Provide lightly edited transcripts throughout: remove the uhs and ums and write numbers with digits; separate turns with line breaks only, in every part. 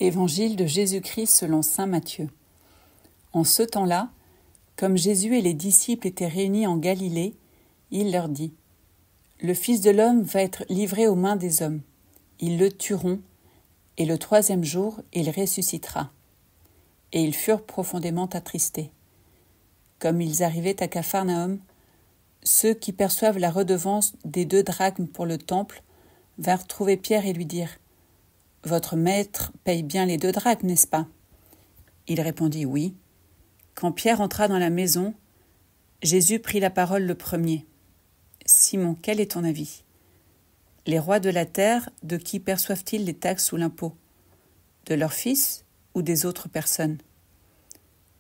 Évangile de Jésus-Christ selon saint Matthieu. En ce temps-là, comme Jésus et les disciples étaient réunis en Galilée, il leur dit : Le Fils de l'homme va être livré aux mains des hommes. Ils le tueront, et le 3e jour, il ressuscitera. Et ils furent profondément attristés. Comme ils arrivaient à Capharnaüm, ceux qui perçoivent la redevance des 2 drachmes pour le temple vinrent trouver Pierre et lui dirent : Votre maître paye bien les 2 drachmes, n'est-ce pas ? Il répondit : Oui. Quand Pierre entra dans la maison, Jésus prit la parole le premier. Simon, quel est ton avis ? Les rois de la terre, de qui perçoivent-ils les taxes ou l'impôt ? De leurs fils ou des autres personnes ?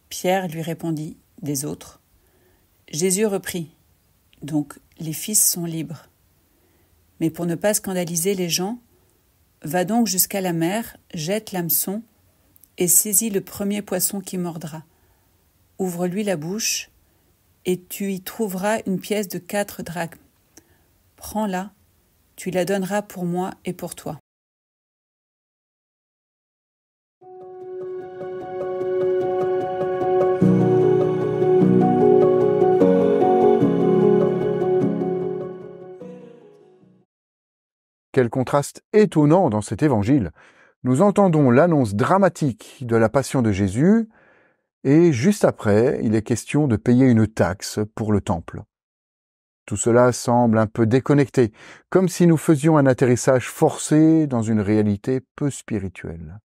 Pierre lui répondit : Des autres. Jésus reprit : Donc les fils sont libres. Mais pour ne pas scandaliser les gens, va donc jusqu'à la mer, jette l'hameçon et saisis le premier poisson qui mordra. Ouvre-lui la bouche et tu y trouveras une pièce de 4 drachmes. Prends-la, tu la donneras pour moi et pour toi.
Quel contraste étonnant dans cet évangile. Nous entendons l'annonce dramatique de la passion de Jésus et juste après, il est question de payer une taxe pour le temple. Tout cela semble un peu déconnecté, comme si nous faisions un atterrissage forcé dans une réalité peu spirituelle.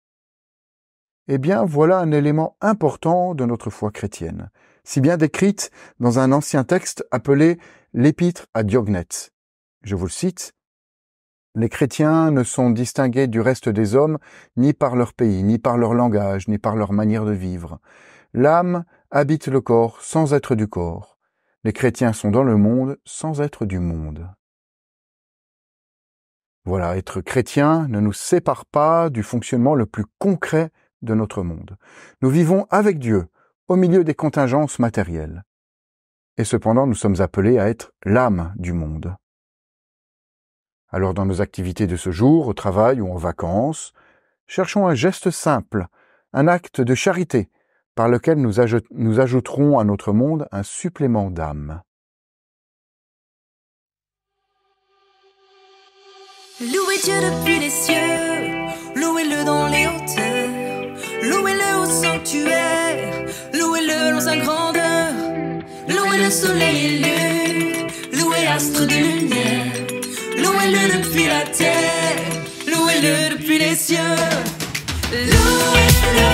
Eh bien, voilà un élément important de notre foi chrétienne, si bien décrite dans un ancien texte appelé l'Épître à Diognète. Je vous le cite. Les chrétiens ne sont distingués du reste des hommes ni par leur pays, ni par leur langage, ni par leur manière de vivre. L'âme habite le corps sans être du corps. Les chrétiens sont dans le monde sans être du monde. Voilà, être chrétien ne nous sépare pas du fonctionnement le plus concret de notre monde. Nous vivons avec Dieu, au milieu des contingences matérielles. Et cependant, nous sommes appelés à être l'âme du monde. Alors dans nos activités de ce jour, au travail ou en vacances, cherchons un geste simple, un acte de charité, par lequel nous ajouterons à notre monde un supplément d'âme.
Louez Dieu depuis les cieux, louez-le dans les hauteurs, louez-le au sanctuaire, louez-le dans sa grandeur, louez le soleil et lune, louez astre de lumière. Louez-le depuis la terre, louez-le depuis les cieux. Louez-le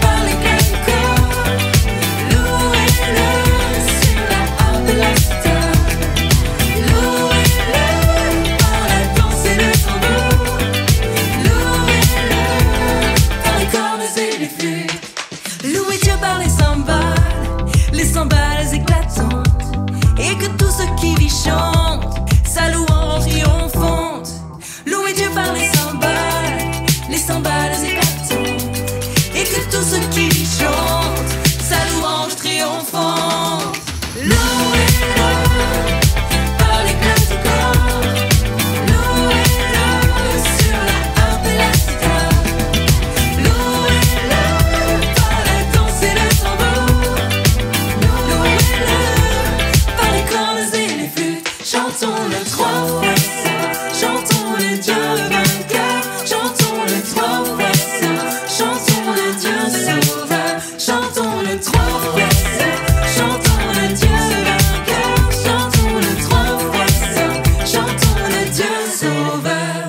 par les quatre corps, louez-le sur la harpe de la star, louez-le par la danse et le tambour, louez-le par les cordes et les flûtes. Louez Dieu par les cymbales éclatantes, et que tout ce qui vit chante sa louange triomphante. Louez Dieu par les cymbales éclatantes, et que tout ce qui vit chante sa louange triomphante. Louez-le par les quatre corps, louez-le sur la harpe et la cithare, louez-le par la danse et le tambour, louez-le par les cordes et les flûtes. Chantons-le 3 fois ça, chantons-le Dieu vainqueur, chantons-le 3 fois ça, chantons-le Dieu sauveur, chantons-le 3 fois ça, chantons-le Dieu vainqueur, chantons-le 3 fois ça, chantons-le Dieu sauveur.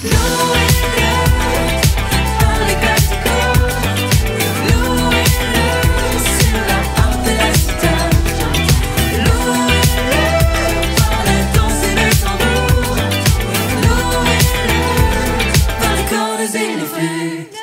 Louez-le par les quatre corps, louez-le sur la harpe et la cithare, louez-le par la danse et le tambour, louez-le par les cordes et les flûtes.